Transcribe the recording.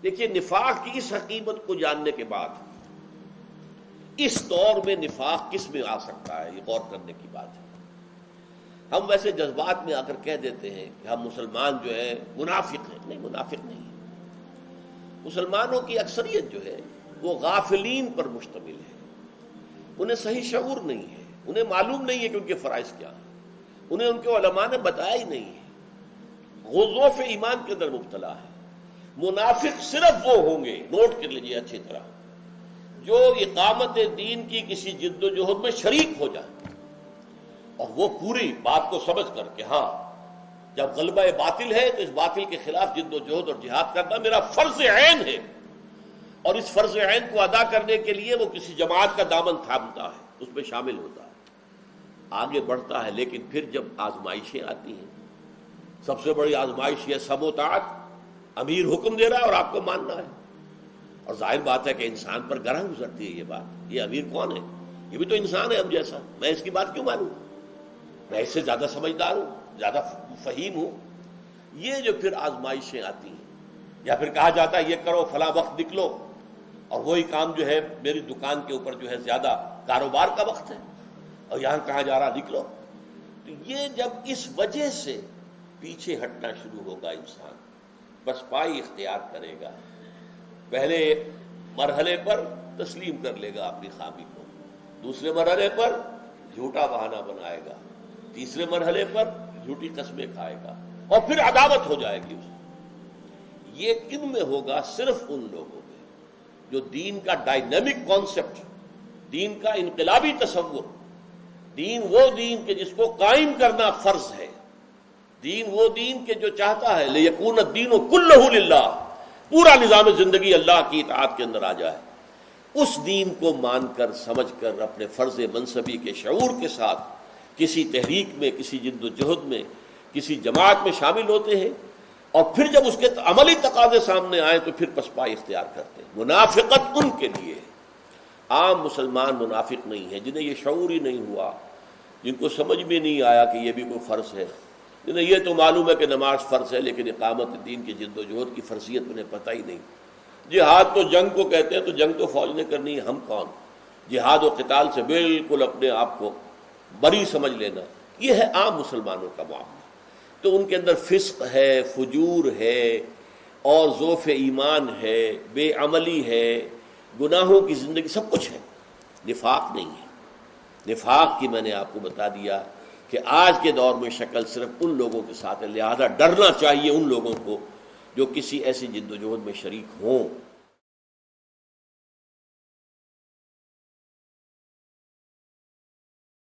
دیکھیے نفاق کی اس حقیقت کو جاننے کے بعد اس دور میں نفاق کس میں آ سکتا ہے، یہ غور کرنے کی بات ہے۔ ہم ویسے جذبات میں آ کر کہہ دیتے ہیں کہ ہم مسلمان جو ہے منافق ہیں، نہیں، منافق نہیں ہے۔ مسلمانوں کی اکثریت جو ہے وہ غافلین پر مشتمل ہے، انہیں صحیح شعور نہیں ہے، انہیں معلوم نہیں ہے کہ ان کے فرائض کیا ہیں، انہیں ان کے علماء نے بتایا ہی نہیں ہے، غضوف ایمان کے اندر مبتلا ہے۔ منافق صرف وہ ہوں گے، نوٹ کر لیجیے اچھی طرح، جو اقامت دین کی کسی جد و جہد میں شریک ہو جائے اور وہ پوری بات کو سمجھ کر کہ ہاں جب غلبہ باطل ہے تو اس باطل کے خلاف جد و جہد اور جہاد کرنا میرا فرض عین ہے، اور اس فرض عین کو ادا کرنے کے لیے وہ کسی جماعت کا دامن تھامتا ہے، اس میں شامل ہوتا ہے، آگے بڑھتا ہے۔ لیکن پھر جب آزمائشیں آتی ہیں، سب سے بڑی آزمائش یہ سب و طاعت، امیر حکم دے رہا ہے اور آپ کو ماننا ہے، اور ظاہر بات ہے کہ انسان پر گراں گزرتی ہے یہ بات، یہ امیر کون ہے؟ یہ بھی تو انسان ہے ہم جیسا، میں اس کی بات کیوں مانوں؟ میں اس سے زیادہ سمجھدار ہوں، زیادہ فہیم ہوں۔ یہ جو پھر آزمائشیں آتی ہیں، یا پھر کہا جاتا ہے یہ کرو فلاں وقت نکلو، اور وہی کام جو ہے میری دکان کے اوپر جو ہے زیادہ کاروبار کا وقت ہے، اور یہاں کہاں جا رہا نکلو۔ تو یہ جب اس وجہ سے پیچھے ہٹنا شروع ہوگا انسان، پسپائی اختیار کرے گا، پہلے مرحلے پر تسلیم کر لے گا اپنی خامی کو، دوسرے مرحلے پر جھوٹا بہانہ بنائے گا، تیسرے مرحلے پر جھوٹی قسمیں کھائے گا، اور پھر عداوت ہو جائے گی اس۔ یہ کن میں ہوگا؟ صرف ان لوگوں میں جو دین کا ڈائنامک کانسیپٹ، دین کا انقلابی تصور، دین وہ دین کہ جس کو قائم کرنا فرض ہے، دین وہ دین کہ جو چاہتا ہے لِيَكُونَ الدِّينُ كُلُّهُ لِلَّهِ، پورا نظام زندگی اللہ کی اطاعت کے اندر آ جائے، اس دین کو مان کر سمجھ کر اپنے فرض منصبی کے شعور کے ساتھ کسی تحریک میں، کسی جد و جہد میں، کسی جماعت میں شامل ہوتے ہیں، اور پھر جب اس کے عملی تقاضے سامنے آئے تو پھر پسپائی اختیار کرتے ہیں۔ منافقت ان کے لیے ہے، عام مسلمان منافق نہیں ہے، جنہیں یہ شعور ہی نہیں ہوا، جن کو سمجھ میں نہیں آیا کہ یہ بھی کوئی فرض ہے، جنہیں یہ تو معلوم ہے کہ نماز فرض ہے لیکن اقامت دین کی جد و جہد کی فرضیت انہیں پتہ ہی نہیں۔ جہاد تو جنگ کو کہتے ہیں، تو جنگ تو فوج نے کرنی ہے، ہم کون؟ جہاد و قتال سے بالکل اپنے آپ کو بری سمجھ لینا، یہ ہے عام مسلمانوں کا معاملہ۔ تو ان کے اندر فسق ہے، فجور ہے، اور ضعف ایمان ہے، بے عملی ہے، گناہوں کی زندگی، سب کچھ ہے، نفاق نہیں ہے۔ نفاق کی میں نے آپ کو بتا دیا کہ آج کے دور میں شکل صرف ان لوگوں کے ساتھ ہے، لہذا ڈرنا چاہیے ان لوگوں کو جو کسی ایسی جد و جہد میں شریک ہوں۔